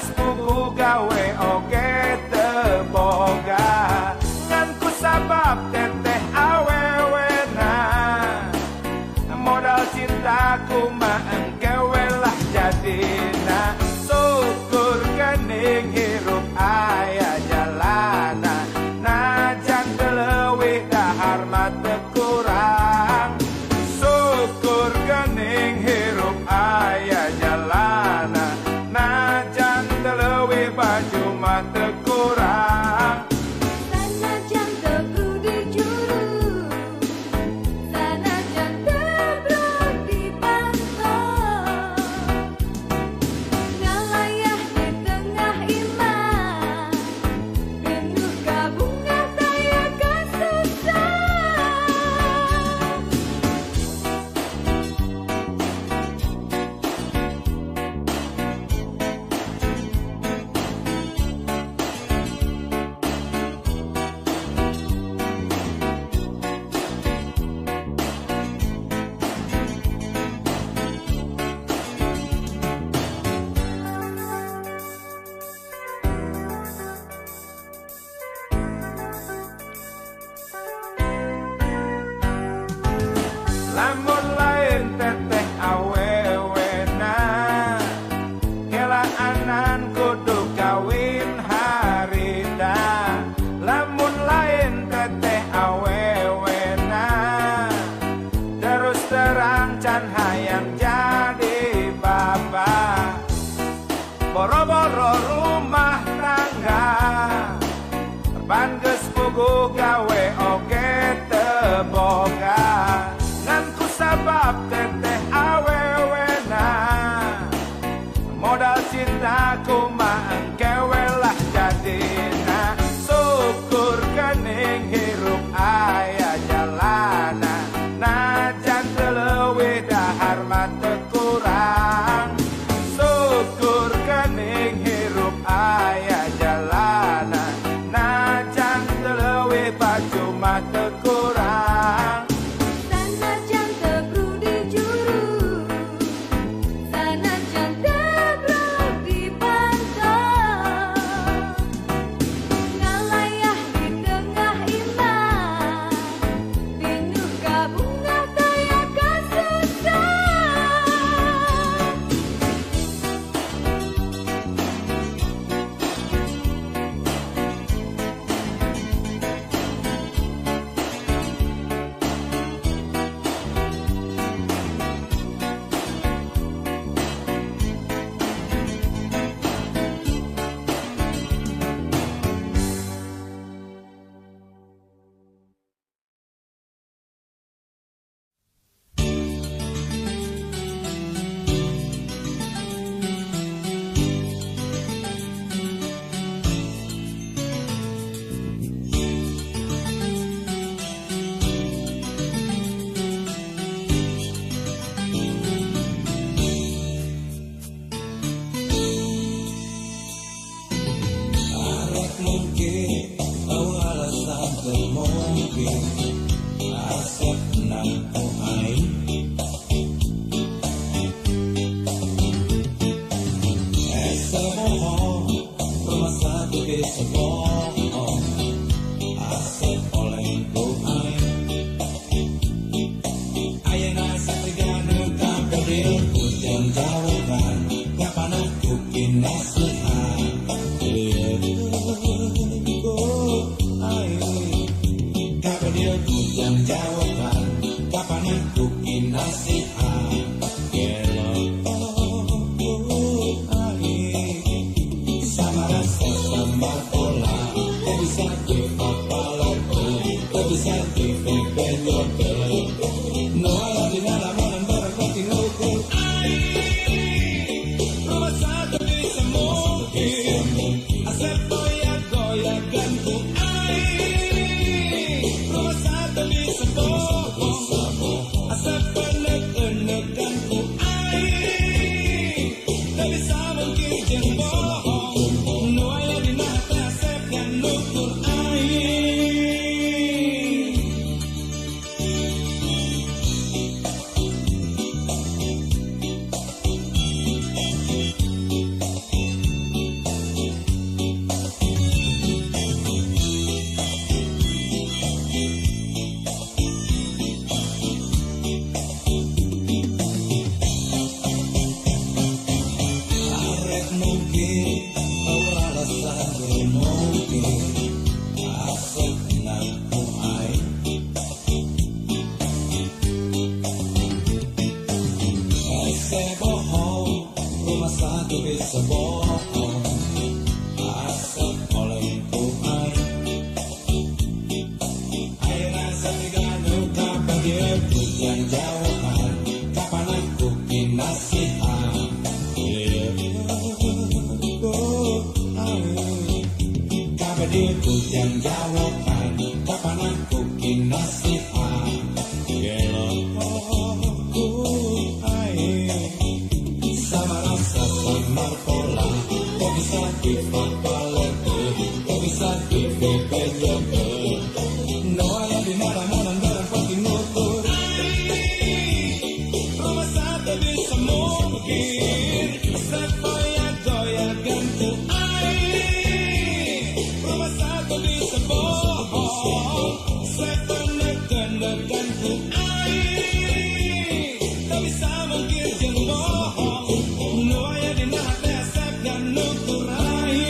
sepupu gawe oge teboga ngan ku sabab teteh awewena modal cintaku mah engkewe lah jadina syukur gening hirup aya jalana najan teu leuwih dahar mah teu kurang syukur gening hirup aya jalana najan teu leuwih baju mah teu kurang Sanajan teu kudu juru sanajan tebrok di pantai ngalayah di tengah imah penuh kabunga daya kasusah lamun lain teteh awewena kelaanan kudu kawin harita lamun lain teteh awewena terus terang can hayang jadi bapak boro-boro rumah tangga ban geus puguh gawe oge teboga ngan ku sabab teteh awewena modal cintaku mah engkewe lah jadina syukur gening hirup aya jalana najan teu leuwih dahar mah teu kurang syukur gening hirup aya jalana najan teu leuwih baju mah teu kurang Sanajan teu kudu juru sanajan tebrok di pantai ngalayah di tengah imah penuh kabunga daya kasusah Yang jawaban kapan aku kinasihan gelokku air sama rasa sama pola kok bisa dipapaleke kok bisa dipepejeke no ayah di naramonan barang pagi ngukur rumah satu bisa mungkin sepaya goyakan ku rumah satu bisa bohong sepenekan-nekan ku tak bisa mungkin jeng bohong nu aya di nate asep dan nuturai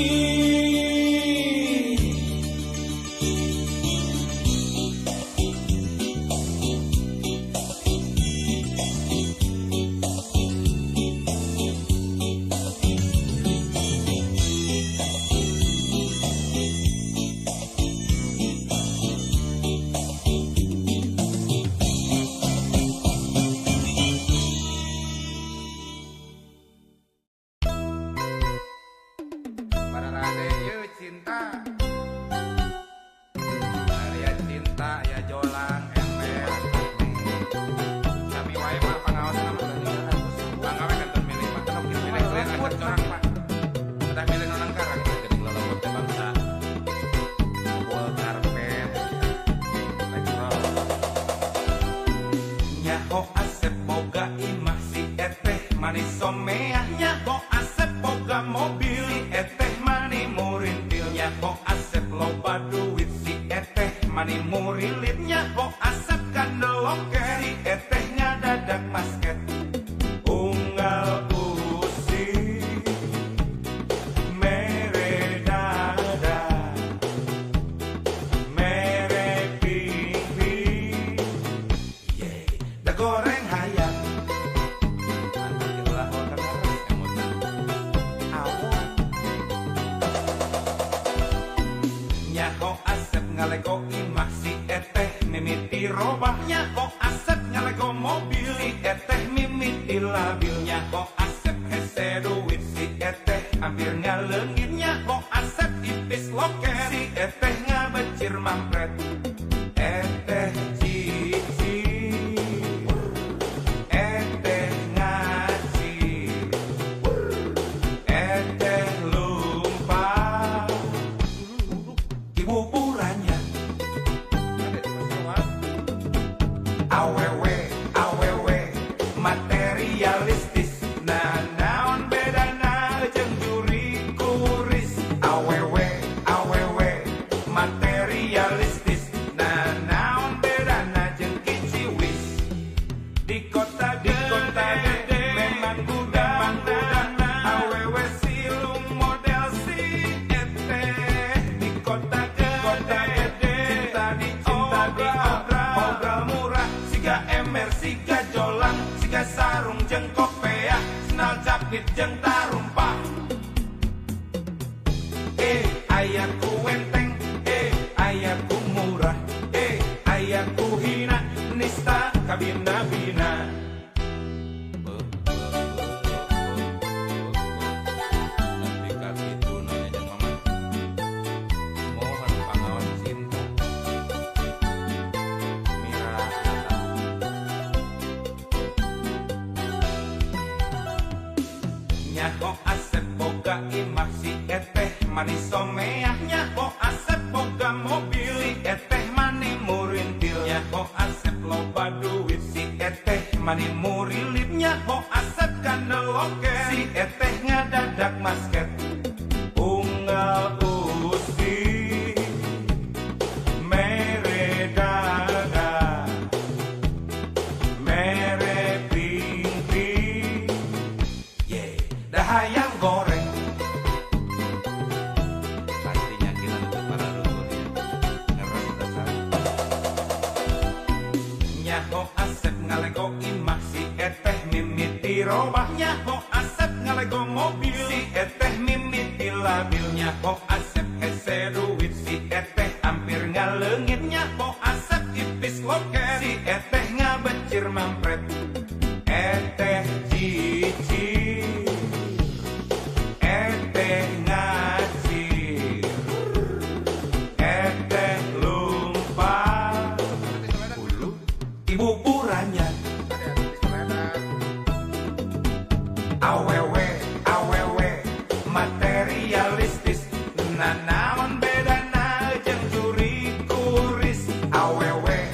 Nanaon bedana jeung juri kuris, awewe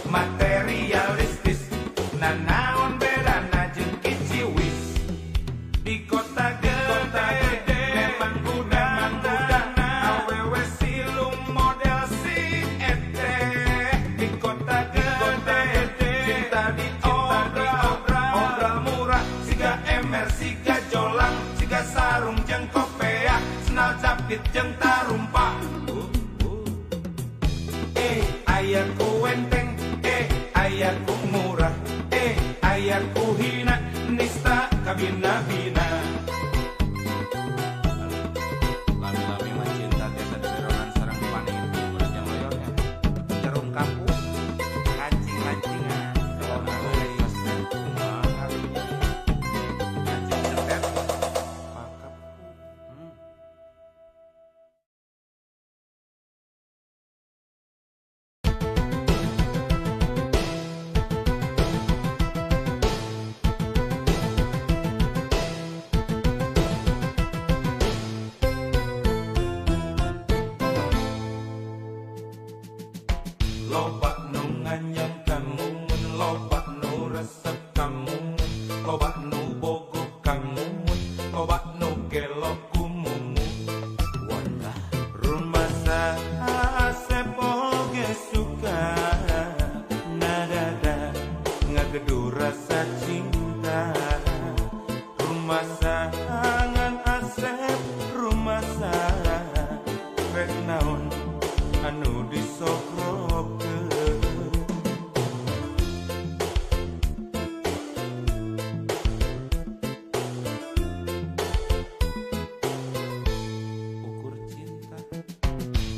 materialistis. Nanaon bedana jeung kiciwis. Di kota gede memang udang-udang, awewe silung model si ete. Di kota gede cinta diobrol murah, siga emer siga jolang, siga sarung jeung kopea, senal capit jeung tarumpa. Aya ku enteng, aya ku murah, aya ku hina, nista kabina-bina. Lami-lami mah cinta tiasa diberongan sareng paniti, urang yang loyornya jarum kapu, kancing-kancingan, kalau nggak leos mahal, kancing setet, pakap. Loba nu nganyang kamu, loba nu resep kamu, loba nu bogo kamu, loba nu gelo kumumu. Wadah rumah Asep oge suka, nadada ngagedu rasa cinta. Rumah sangan Asep, rumah rek naon anu disogrok. Ukur cinta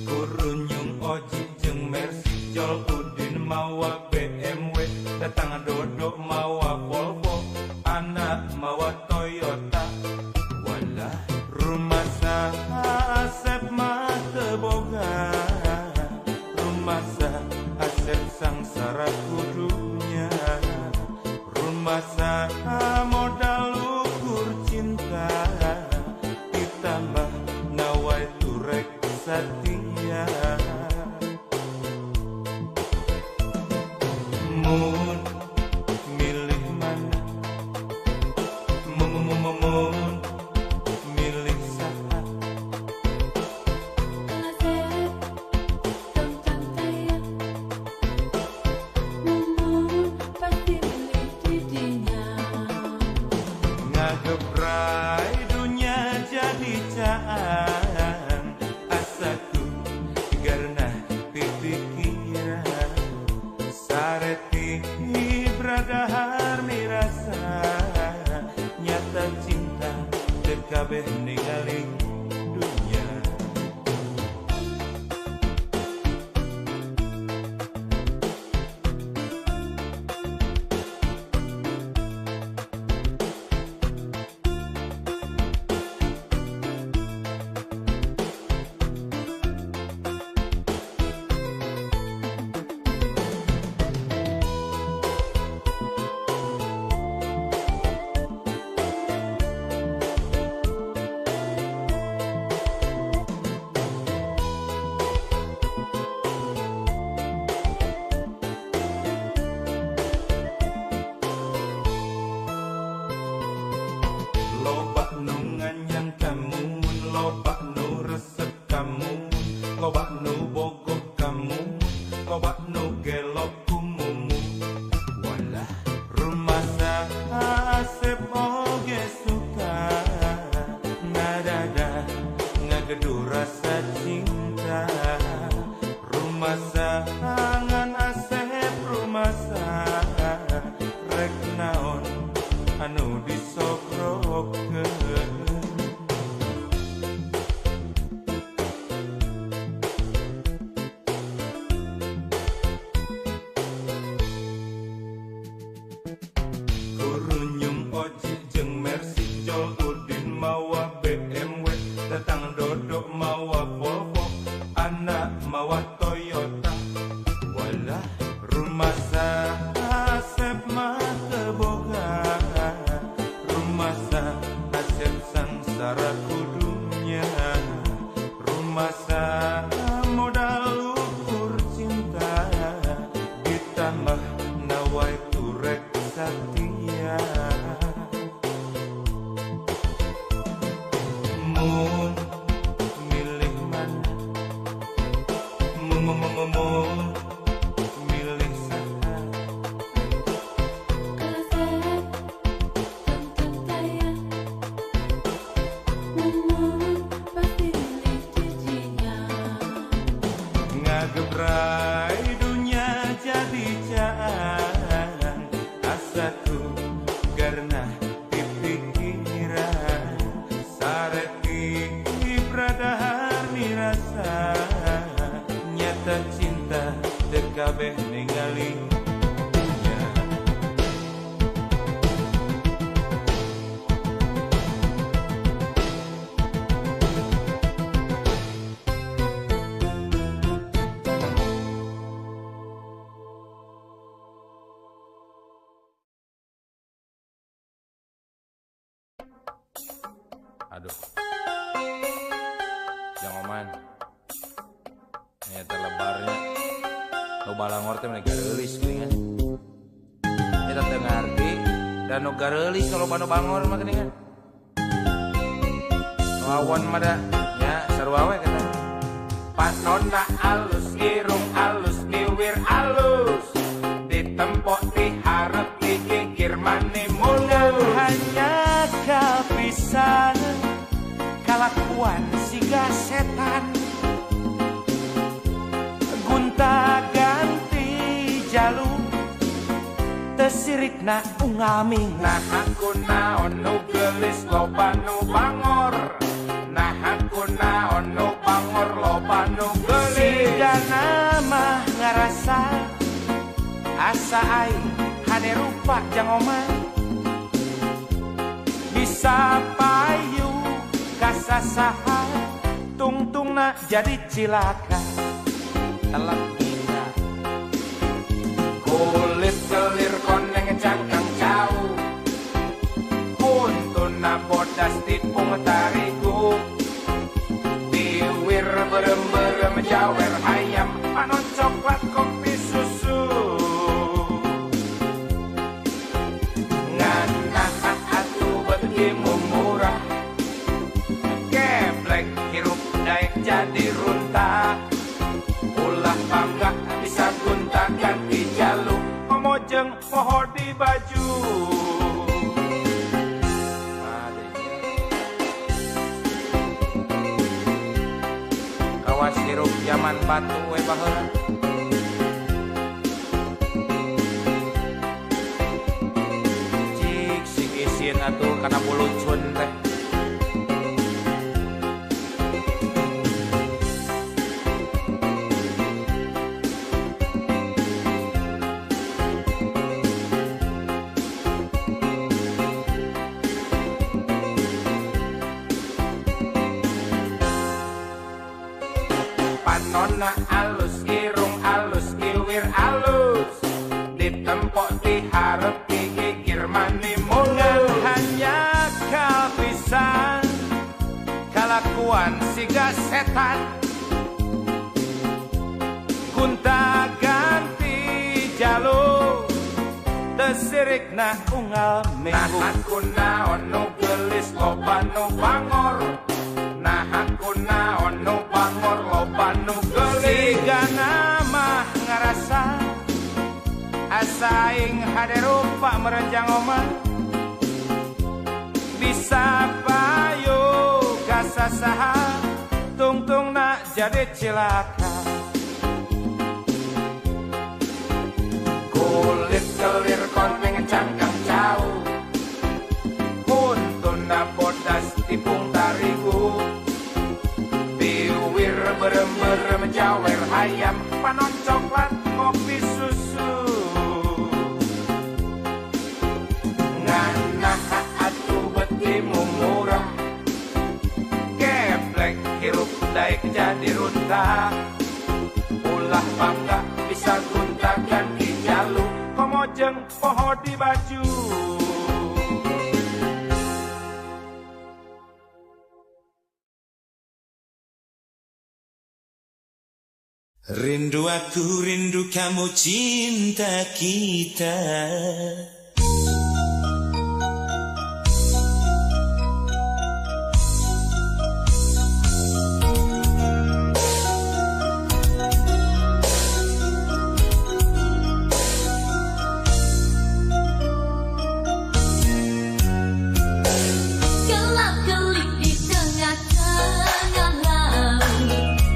kurunyung oji jeung Mercy Jol Udin mawa BMW, datang Dodo mawa Volvo, anak mawa Toyota. Walah rumah Asep mah teu boga, rumah Asep sangsara kudunya. Rumah modal ukur cinta, ditambah nawai turek satia. Mun milih mana, mun milih saha. Asep tentang saya, mumun pasti milih didinya. Ngagebrai dunia jadi caan, asaku karena pipikiran sareti bradahar mirasa, nyata cinta dekabeh ningali dunia. Loba nu nganyang kamu, loba nu resep kamu, loba nu bogoh kamu, loba nu gelo kumumu. Walah rumah Asep oge suka, nadada ngagedu rasa cinta. Rumah sangan Asep, rumah rek naon anu disogrokkeun. Kurunyung oji jeung Mercy Jol Udin mawa BMW, datang Dodo mawa Volvo, anak mawa Toyota. masa modal ukur cinta ditambah nawai turek setia. Mun milih mana, mun milih saha. Kasep tonton tayang Mumun pasti milih cucinya. Ngagebrai dunia jadi jaan, asaku karena pipikiran sareki pradahar nirasa nyata cinta dekabeh ningalinya. Aduh, jangan oman. Nyata lebarnya. Lo balangor teh menegak relis geuningan. Eta teu ngarti dan nu garelis kalau bano bangor mah geuningan. Lawan mah da nya sarua we kata. Panonna alus, irung alus, niwir alus, ditempok diharap dikikir mani mulus. Hanya kepisan kelakuan siga setan, gunta ganti jalur tesirikna ungaming. Nah aku naon nu gelis loba nu bangor, nah aku naon nu bangor loba nu gelis. Siga nama ngarasa asa aing hade rupa jangoman, bisa payu kasasaha tungtungna jadi cilaka. Telak gila. Kulit kelir koneng cangkang jauh, untuna bodas tipung tarigu, biwir berem-berem jawer ayam, panon coklat kopi susu. Ngana atuh begimu murah, geblek hirup daek jadi runta. Ulah bangga bisa gunta ganti jaluk, ngomojeng poho di baju. Kawas hirup zaman batu we baheula. Cik sing isin atuh kana bulucun teh. Panonna alus, irung alus, iwir alus, ditempok diharap dikikir mani mulus. Hanya kepisan kelakuan siga setan, gunta ganti jalur tesirikna unggal Nah minggu. aku naon nu gelis loba nu bangor, nah aku naon nu bangor loba nu gelis. Siga nama ngarasa asa aing hade rupa merenjang oman, bisa payu kasasaha tungtungna jadi cilaka. Kulit kelir koneng cangkang jauh, untuna bodas tipung tarigu, biwir berem-berem jawer ayam, panon coklat kopi susu. Ngana atuh betimu murah, geblek hirup daek jadi runta. Ulah bangga bisa gunta ganti jaluk, komojeng poho di baju. Rindu aku, rindu kamu, cinta kita. Gelap-gelip di tengah-tengah laut,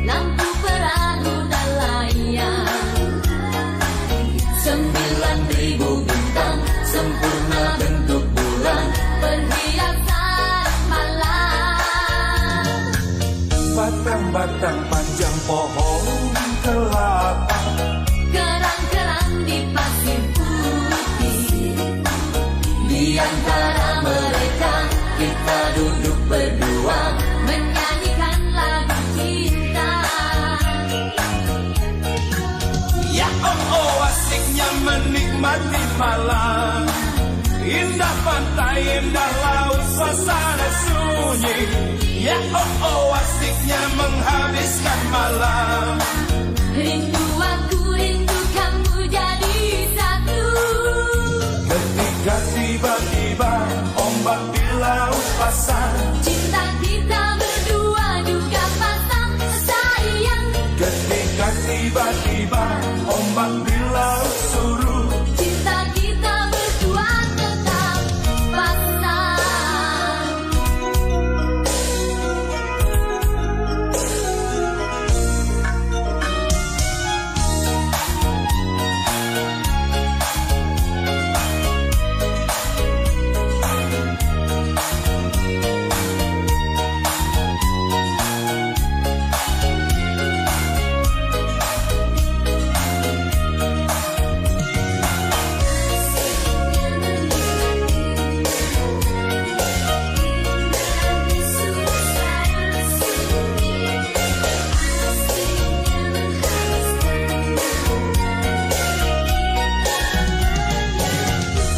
lampu perahu dan layang. 9.000 bintang sempurna bentuk bulan, perhiasan malam. Batang-batang panjang pohon kelapa, Kerang-kerang di pasir putih. Di antara mereka kita duduk berdua, menyanyikan lagu cinta. ya oh asiknya menikmati malam. Indah pantai, indah laut, suasana sunyi. Ya oh asiknya menghabiskan malam. Rindu aku, rindu kamu jadi satu. Ketika tiba-tiba ombak di laut pasang, Cinta kita berdua juga pasang sayang. ketika tiba-tiba ombak di laut surut, Cinta kita berdua tetap pasang.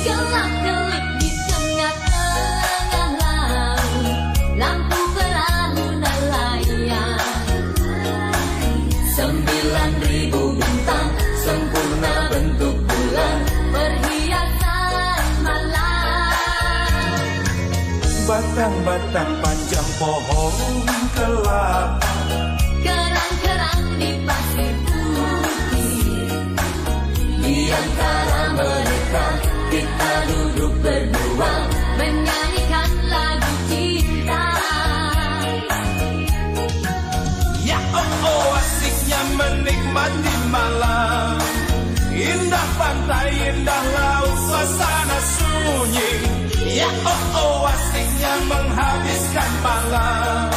Gelap-gelip di tengah-tengah laut, lampu perahu dan layang. 9.000 bintang sempurna bentuk bulan, perhiasan malam. batang-batang panjang pohon kelapa, Kerang-kerang di pasir putih. Di antara mereka kita duduk berdua, menyanyikan lagu cinta. ya oh asiknya menikmati malam. Indah pantai, indah laut, suasana sunyi. Ya oh asiknya menghabiskan malam.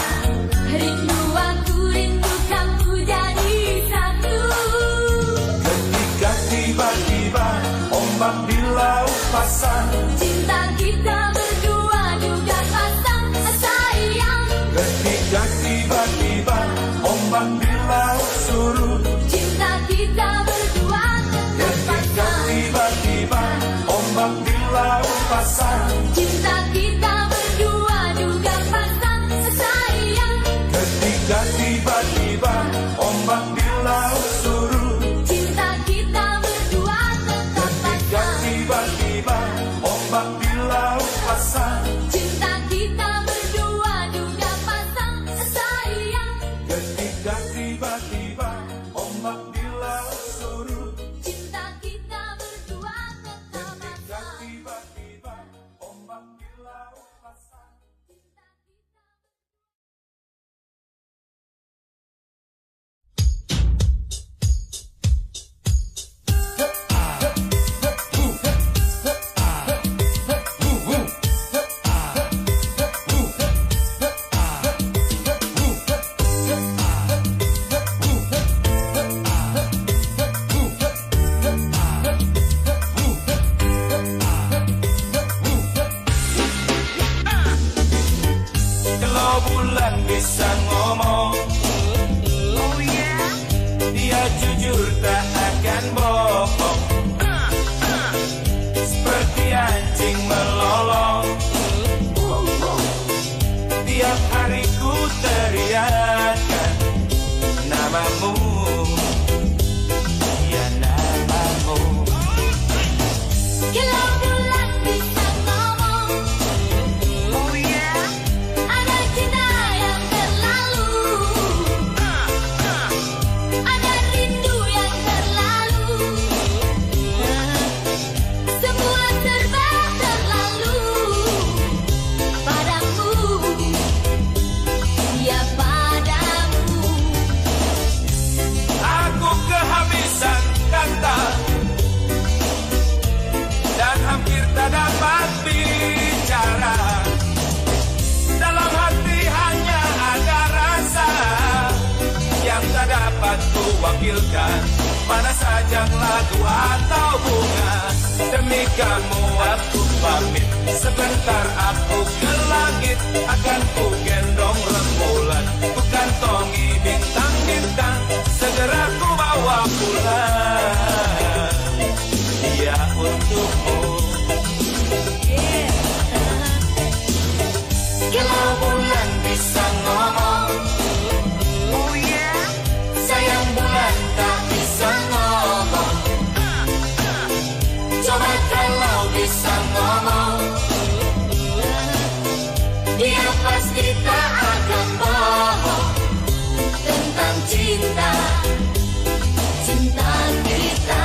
Rindu aku, rindu kamu jadi satu. Ketika tiba-tiba ombak di laut pasang, Cinta kita berdua juga pasang sayang. ketika tiba-tiba ombak di laut surut, Cinta kita berdua tetap ketika pasang. tiba-tiba ombak di laut pasang, Cinta kita berdua juga pasang sayang. ketika tiba-tiba ombak di laut surut, Cinta kita berdua tetap ketika pasang. tiba-tiba ombak di laut pasang, Cinta kita berdua juga pasang sayang. ketika tiba-tiba ombak di laut surut, Cinta kita berdua tetap ketika pasang. tiba-tiba ombak di laut pasang. Kalau bulan bisa ngomong, dia jujur tak akan bohong. Seperti anjing melolong, tiap hari ku teriakan namamu. wakilkan. Mana sajak lagu atau bunga, demi kamu aku pamit. Sebentar aku ke langit, akan ku gendong rembulan. Ku kantongi bintang-bintang, segera ku bawa pulang. Dia untukmu. Kalau bulan bisa ngomong, oh yeah, sayang bulan tak bisa ngomong. Coba kalau bisa ngomong, dia pasti tak akan bohong tentang cinta, cinta kita.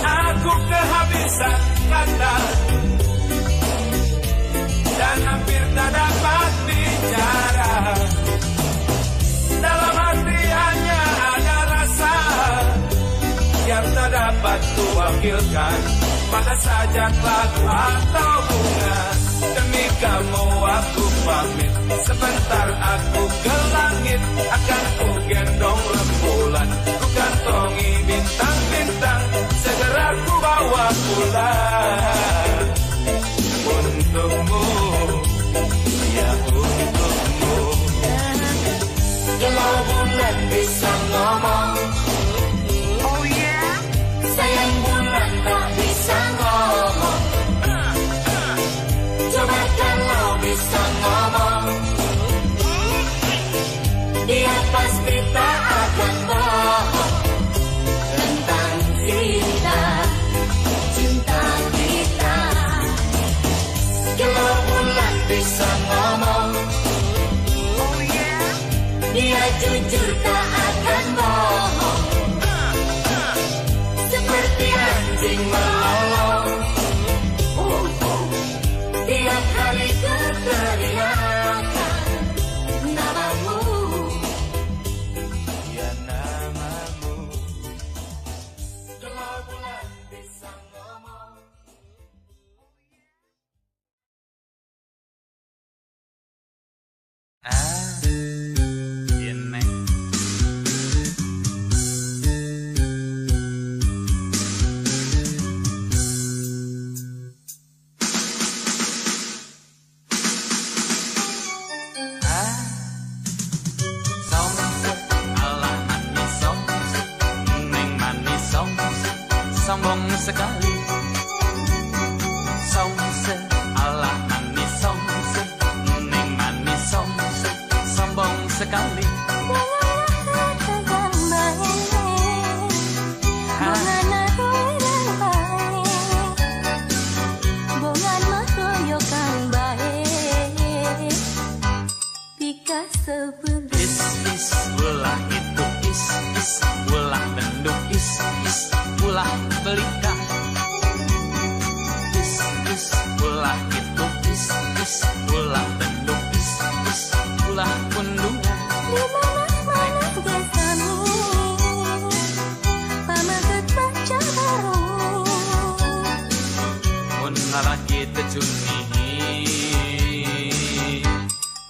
Aku kehabisan kata dan hampir tak dapat bicara. Dalam hati hanya ada rasa yang tak dapat kuwakilkan. Mana sajak lagu atau bunga, demi kamu aku pamit. Sebentar aku ke langit, akan ku gendong rembulan. Ku kantongi bintang-bintang, segera ku bawa pulang. Untukmu, ya untukmu. Kalau bulan bisa ngomong, oh yeah, sayang bulan tak bisa ngomong. Coba kalau bisa ngomong, dia pasti tak akan bohong tentang cinta, cinta kita. Kalau bulan bisa ngomong, oh yeah, dia jujur tak akan bohong. Seperti anjing melolong, tiap hari keteriakan namamu, ya namamu. Kalau bulan bisa ngomong. Sombong sekali, songse ala manis songse, neng manis songse, sombong sekali. Is ulah itu is ulah bendung is ulah belika is ulah itu is ulah bendung is ulah kundungan. Di mana biasanya pamaget baca baru Mun lalaki tejuni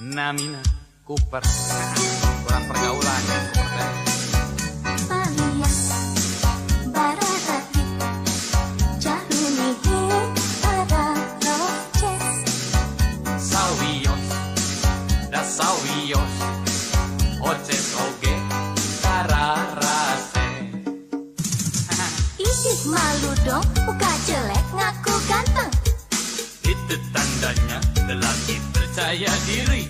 namina Cooper kurang pergaulan Alias Bararati Jahuni Para Roches Sawios percaya diri.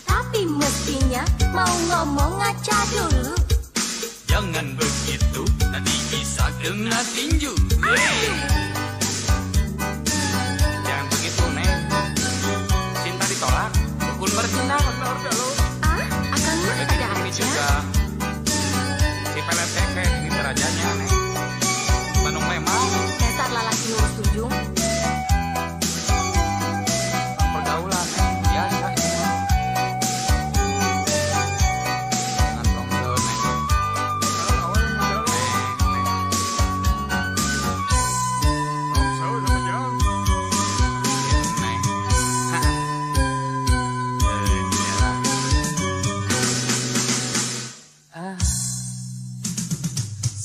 Tapi mestinya mau ngomong ngaca dulu. Jangan begitu, nanti bisa kena tinju. Jangan begitu, Neng. Cinta ditolak, rukun bercinta bener dulu. Ah, akang mah ada Ini aja. juga si pelet keke, ini derajanya, Neng. Bandung memang Dasar lalaki ngurus tujung. pergaulan, Neng. Biasa ini mah. Jangan tonggo, Neng.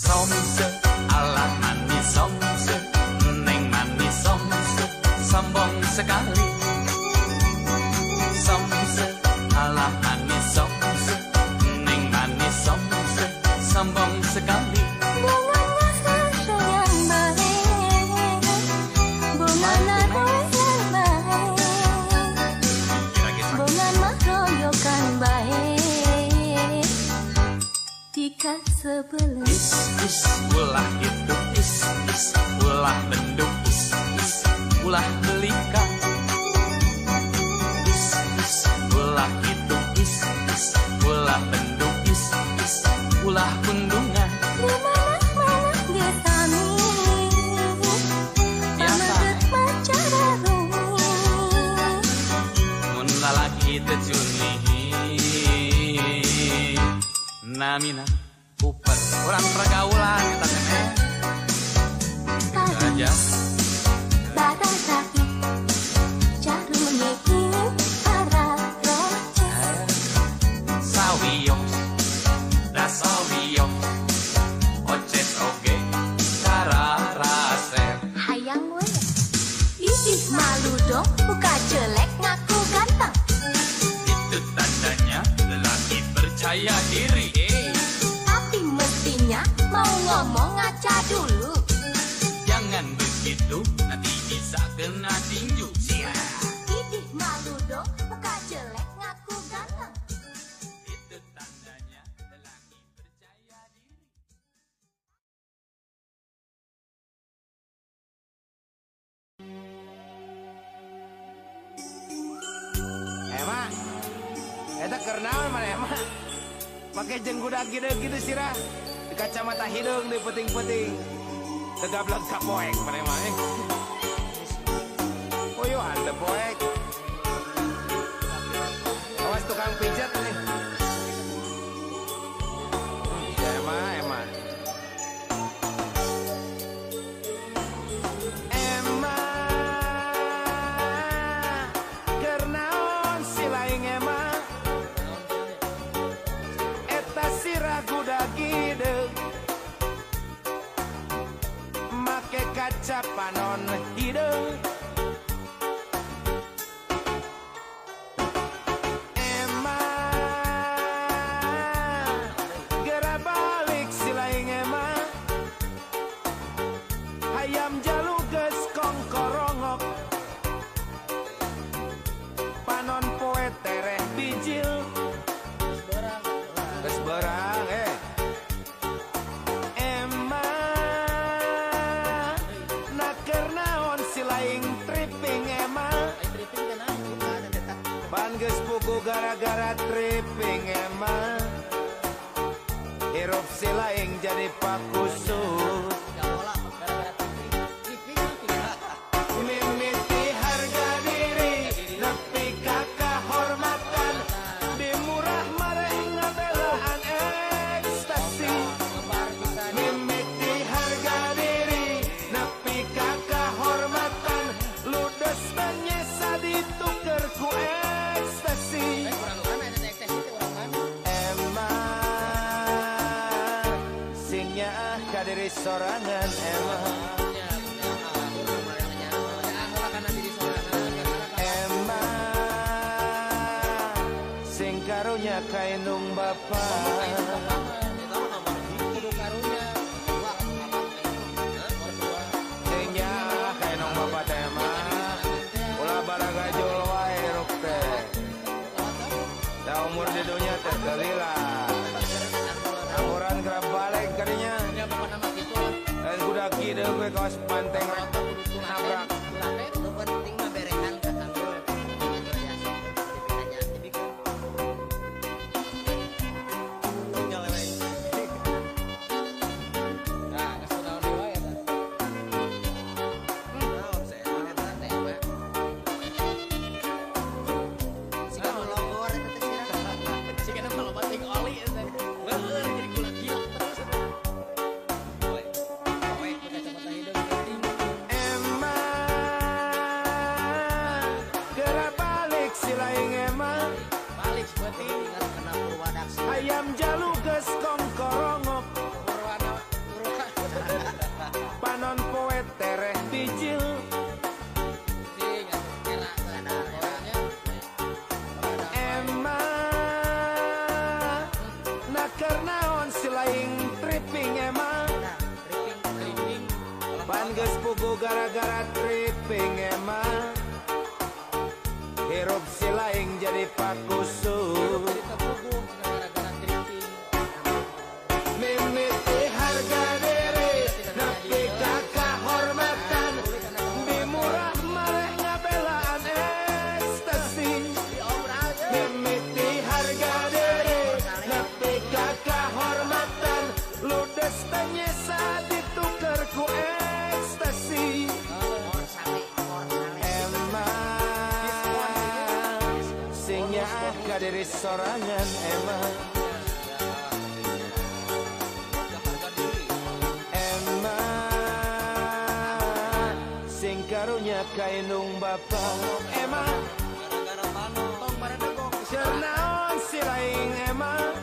Somse, ala manis somse, neng manis somse, sombong sekali. Somse, ala manis somse, neng manis somse, sombong sekali. Bunganya sastra yang baik, bunga naroy yang baik, bunga mahroyokan baik. Jika sebelum Ulah itu ulah benduk ulah belikan. Ulah itu ulah benduk ulah pundungan. dimana-mana gesami, pameget maca baru. Mun lalaki tejuni namina kuper orang pergaulan kita teh aja Barang sakit, jarum nyekin arah roces. sawiyo da sawiyo oces oge kararase. Hayang we, ih malu dong, muka jelek ngaku ganteng. Itu tandanya lelaki percaya diri. Tapi mestinya mau ngomong ngaca dulu. Jangan begitu, nanti bisa kena tinju. Ih malu dong, muka jelek ngaku ganteng. Itu tandanya lelaki percaya diri. Emang, eta kernaon mana emang? Pakai jenggudak gitu sirah, di kacamata hidung di puting-puting, tegablang kapoek mana emang? Puyuhan deh poek. Awas tukang pijat nih. Emang. Kernaon si laing emang? Eta sirah gudak hideung, make kaca panon hideung. Emang gera balik si laing emang, hayam jalu geus kongkorongok, panon poe tereh bijil. Geus beurang Emang naker naon si laing tripping emang. Ban geus pugu gara-gara tripping emang. Hirup si laing jadi pakusut. Mimiti harga diri, nepi ka kahormatan, di murah mareh ngabelaan ekstasi. Mimiti harga diri, nepi ka kahormatan, ludes menyesa dituker ku ekstasi. Emang singnya ka diri sorangan emang. Sing karunya kainung bapa, singnya kainung bapa tema, ulah baraga jol wae ruk teh. umur di dunia tergelila. Amuran kerap balik kadinya. Dan kuda kide gue kawas panteng nabrak. Ayam jalu ges kongkorongok panon poet tereh bijil Emma nakar naon silaing tripping Emma pan ges pugu gara-gara tripping Emma hirup silaing jadi pakusu mimiti harga diri nepi ka kahormatan bimurah mareh ngabelaan ekstasi mimiti harga diri nepi ka kahormatan ludes tanyesa ditukar ku ekstasi emang sing nyaah ka diri sorangan emang karunya kainung bapa emang cernaon silaing emang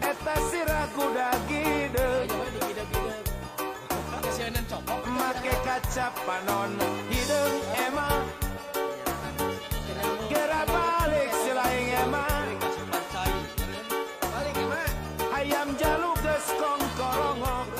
eta sirah kuda gide make kaca panon hideung emang gera balik silaing emang ayam jalu ges kongkorongok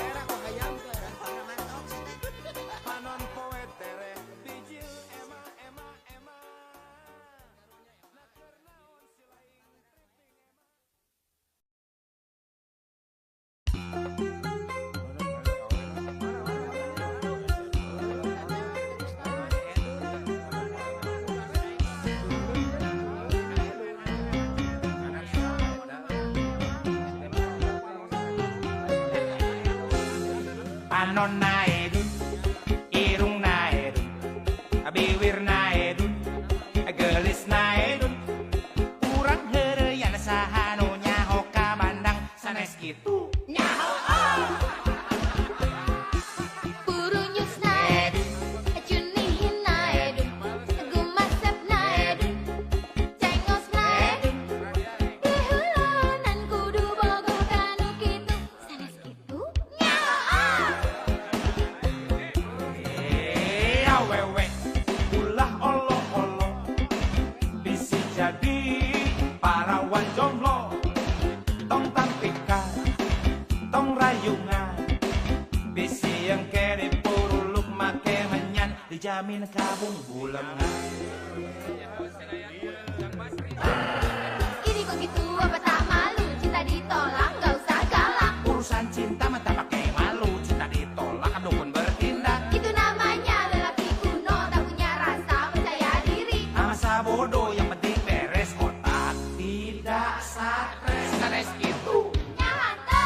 Panon naedun, irung naedun, biwir naedun, gelis naedun, urang heureuyan saha nu nyaho ka bandang sanes kitu nyaho. Purunyus naedun, cunihin naedun, gumasep naedun, cengos naedun, dihulanan kudu bogo kanu kitu sanes kitu nyaho. Awewe ulah olo-olo bisi jadi parawan jomblo tong tampika tong rayungan bisi yang kere puruluk make menyan dijamin kabung bulangan. Ini kok gitu apa tak malu cinta ditolak gak usah galak Urusan cinta mah tak pakai malu, cinta ditolak kan dukun bertindak. itu namanya lelaki kuno tak punya rasa percaya diri Masa bodoh yang penting beres otak tidak stres sanes gitu. nyahanta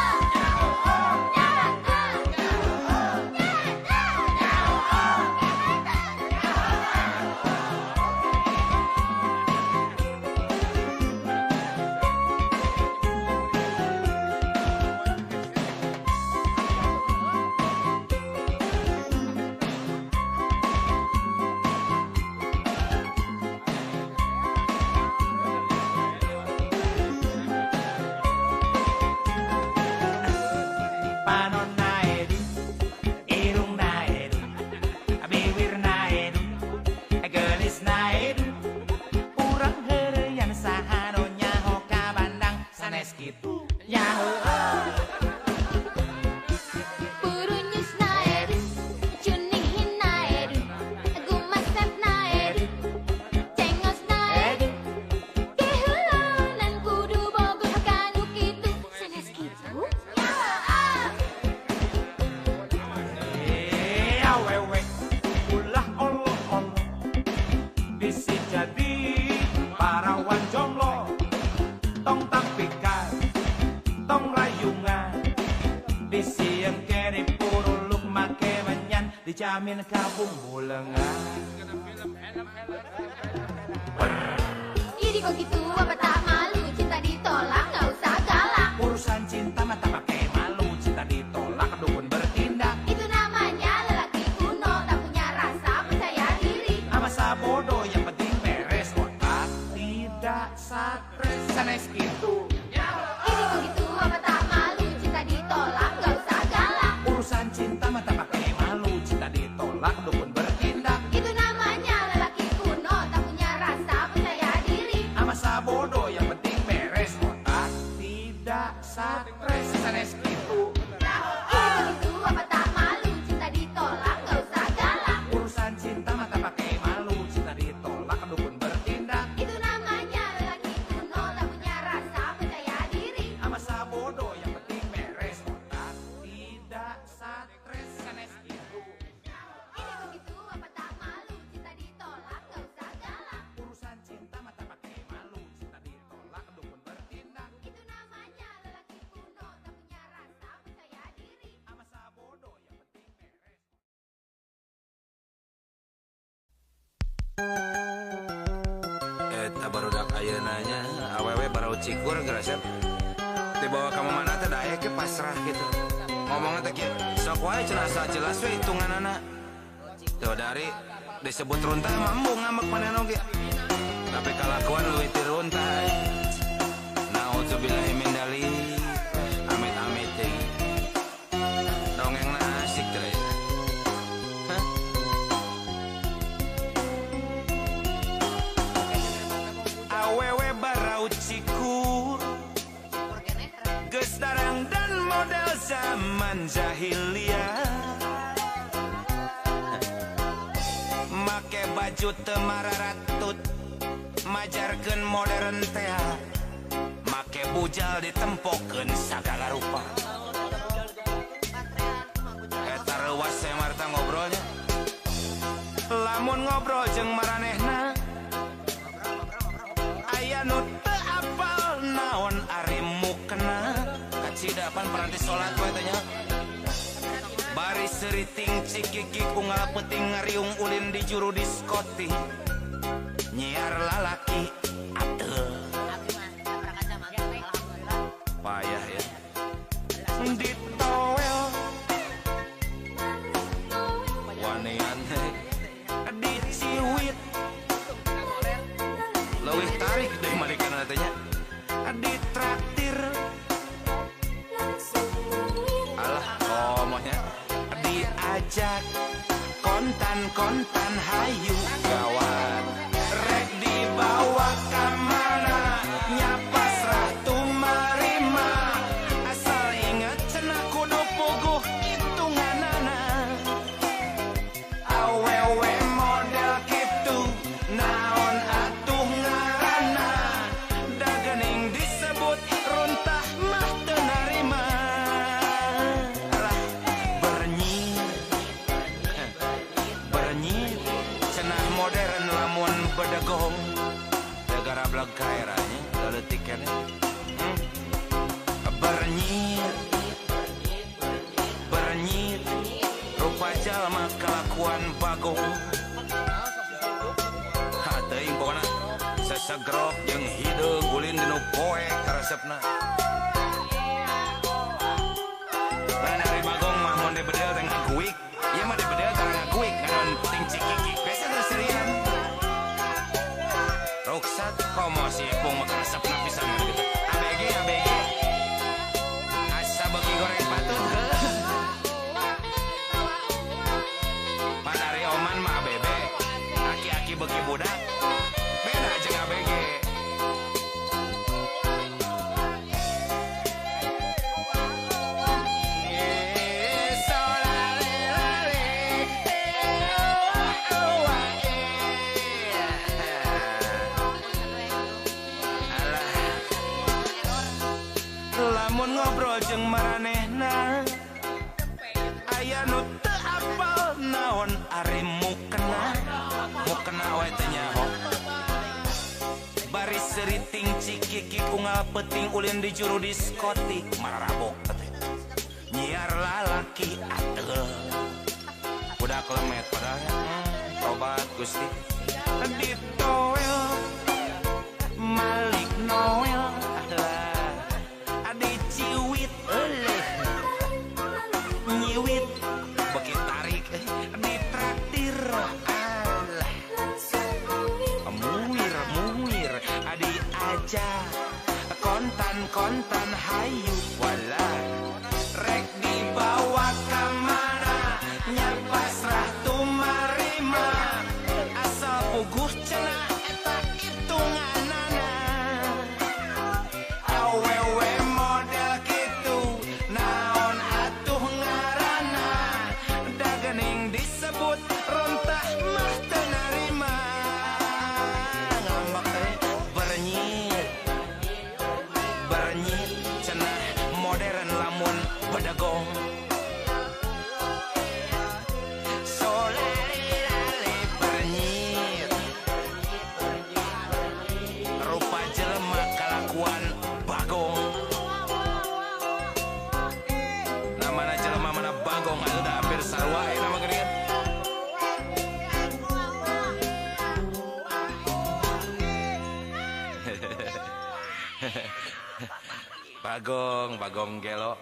jamin kabung bulengan. Iri kok gitu apa tak malu, cinta ditolak gak usah galak. Urusan cinta mah tak pakai malu, cinta ditolak dukun bertindak. Itu namanya lelaki kuno, tak punya rasa percaya diri. Ama sabodo yang penting beres otak, tidak stres sanes gitu. Iri kok gitu apa tak malu, cinta ditolak gak usah galak. Urusan cinta mah tak pakai malu, cinta ditolak dukun bertindak. Itu namanya lelaki kuno, tak punya rasa percaya diri. Ama sabodo yang penting beres otak, tidak stres sanes gitu. Iri kok gitu apa tak malu, cinta ditolak gak usah galak. Urusan cinta mah tak pakai malu, cinta ditolak dukun bertindak. Itu namanya lelaki kuno, tak punya rasa percaya diri. Ama sabodo yang penting beres otak, tidak stres sanes gitu. Iri kok gitu apa tak malu, cinta ditolak gak usah galak. Urusan cinta mah tak pakai malu, cinta ditolak dukun bertindak. Itu namanya lelaki kuno, tak punya rasa percaya diri. Ama sabodo yang penting beres. Eta barudak ayeunanya awewe barau cikur gerasep. Dibawa ka mana teh daya ke pasrah gitu. Ngomongna teh kieu, sok wae cenah jelas we hitunganana. Tuh dari disebut runtah mambu ngamek manehna ge. Tapi kalakuan leuwih ti runtah. Nauzubillahi min dzalik. Amit-amit teh. Dongengna asik teh. Hah? Awewe barau cikur geus darang dan model zaman jahiliyah. Make baju teu mararatut, majarkeun modern teh. Make bujal ditempokeun sagala rupa. Eta reuas saya marta ngobrolnya. Lamun ngobrol jeung maranehna aya nu teu apal naon ari mukena. Kacidapan paranti salat we teh nya. Bari seriting cikiki unggal peuting ngariung ulin di juru diskoti. Nyiar lalaki ateul. Payah ya. Ditowel wanean diciwit leuwih tarik deui malikana teh nya. Ditraktir alah omongnya diajak kontan hayu gawat rek dibawa ka mana nya pasrah tumarima asal inget cenah kudu puguh hitunganana. Awewe model kitu naon atuh ngaranna da geuning disebut runtah mah teu narima. Alah bernyir cenah modern lamun bedegong negara blag kairanya leutik keneh. Bernyir rupa jalma kelakuan bagong. Teuing pokona sesegrok jeung hideung ulin dinu poek karesepna. Lain ari bagong mah mun dibedel teh ngaguik, ieu mah dibedel teh ngaguik nganon ting cikiki biasa terserian. Ruksat komo si ipung mah karesepna pisan gitu. ABG asa beuki goreng patut heuh. Pan ari oman mah bebe, aki-aki beuki budak. Beda jeung ABG. Lamun ngobrol jeung maranehna aya nu teu apal naon ari mukena we teh nyaho. Bari seriting cikiki unggal peuting ulin di juru diskotik mararabok teh. Nyiar lalaki ateul. Udah anak lemet padahal tobat Gusti ditoel Malik Noel adi ciwit nyiwit beki tarik ditraktir muir adi aja kontan hayu wala rek dibawa kamana nyapasrah tumarima asal puguh cenah eta hitunganana awewe model kitu naon atuh ngaranna da geuning disebut rontah mah teu narima ngambek bernyit cenah modern lamun bedagong solali bernyit rupa jelema kalakuan bagong namana jelema mana bagong anu da hampir sarua nama geuning bagong gelo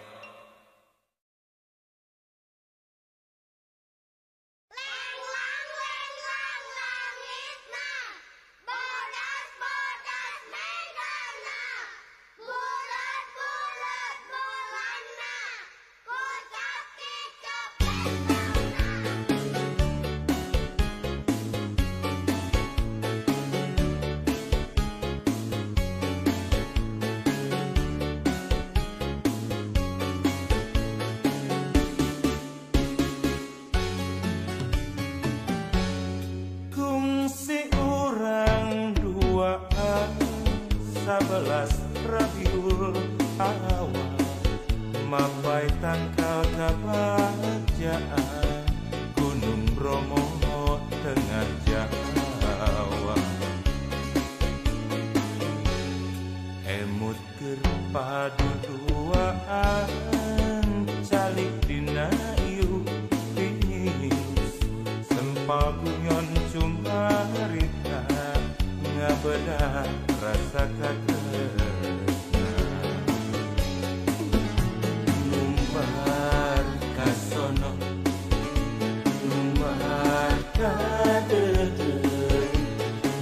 Sabelas Rabiul Awal mapai tangkal kebahagiaan Gunung Bromo tengah Jawa emut kerpadu duaan calik dina iu pinus sempaguyon cumarita ngabeda rasa katresna numbar kasono numbar kadeuh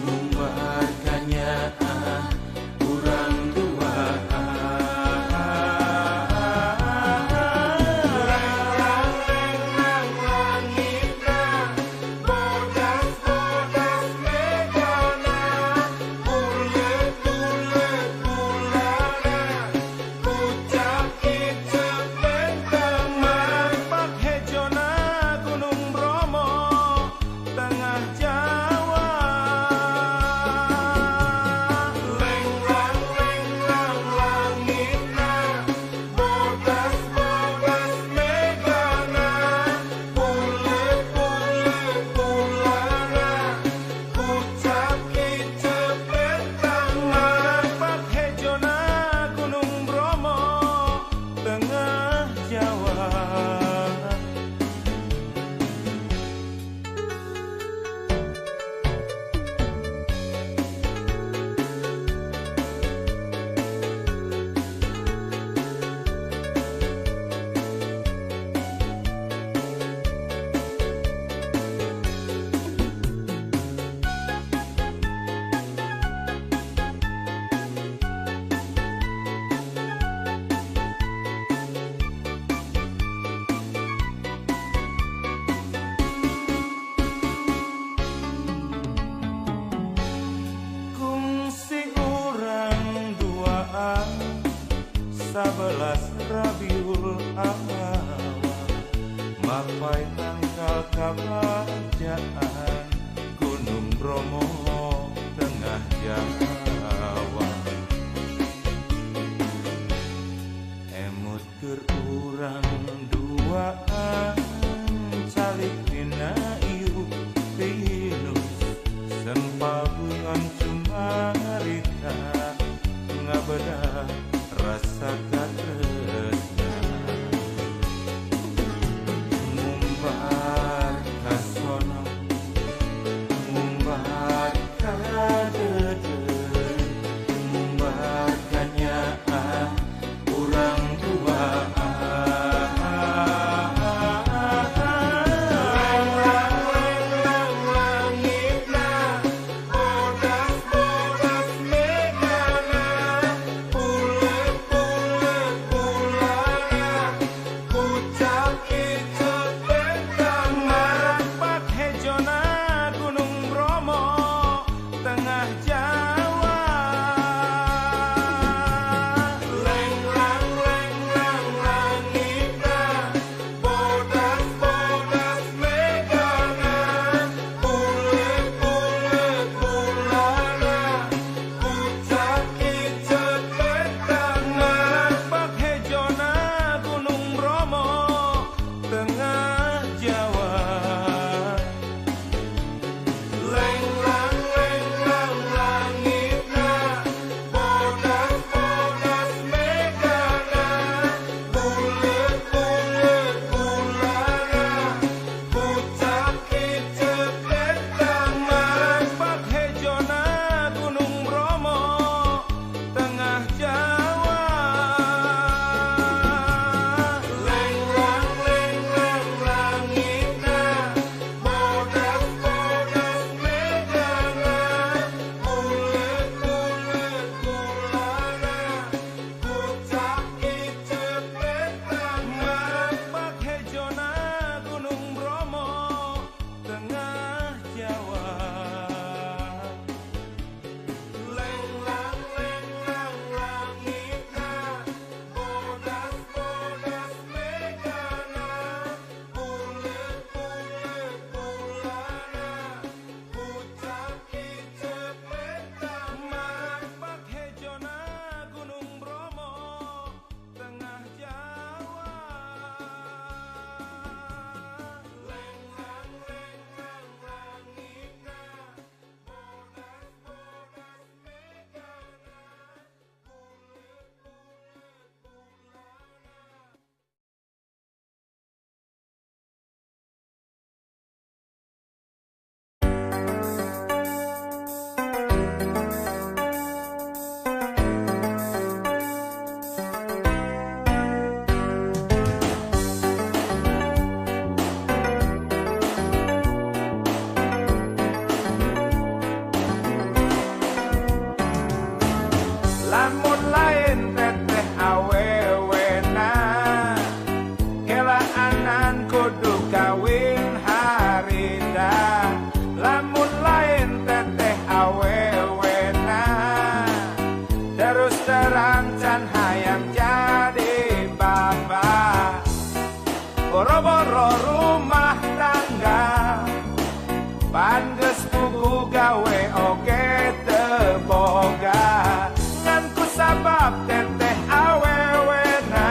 numbar kanyaan urang duaan Sabelas Rabiul Awal mapai tangkal kebahagiaan Gunung Bromo tengah Jawa emut keur urang duaan calik dina iu pinus sempaguyon cumarita ngabeda rasa katresna numbar pan geus pugu gawe oge teu boga ngan kusabab teteh awewena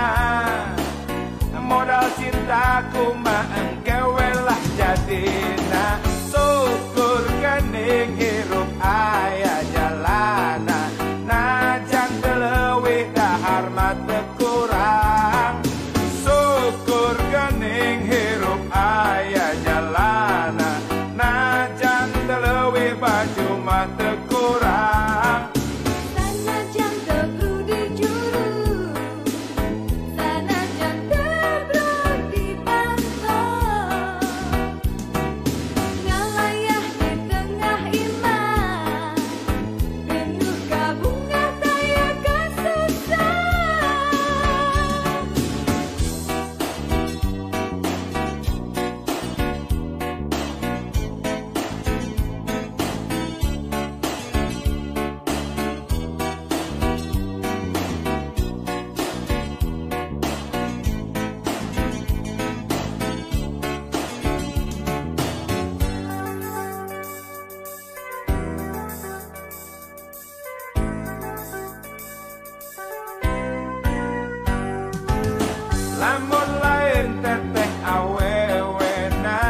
modal cintaku mah engkewe lah jadina syukur geuning hirup aya jalana najan teu leuwih dahar mah teu kurang syukur geuning hirup aya jalana najan teu leuwih baju mah teu kurang Sanajan teu kudu juru, sanajan teu brodi pantau, ngalayah di tengah imah, penuh kabunga daya kasusah. Lamun lain teteh awewena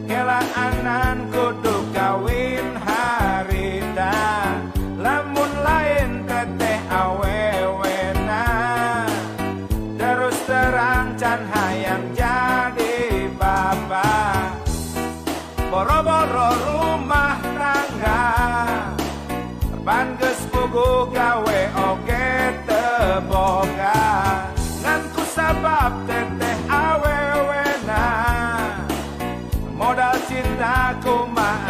kelaanan kudu kawin harita lamun lain teteh awewena terus terang can hayang jadi bapak boro-boro rumah tangga pan geus pugu gawe oge teu boga ngan kusabab teteh awewena modal cintaku mah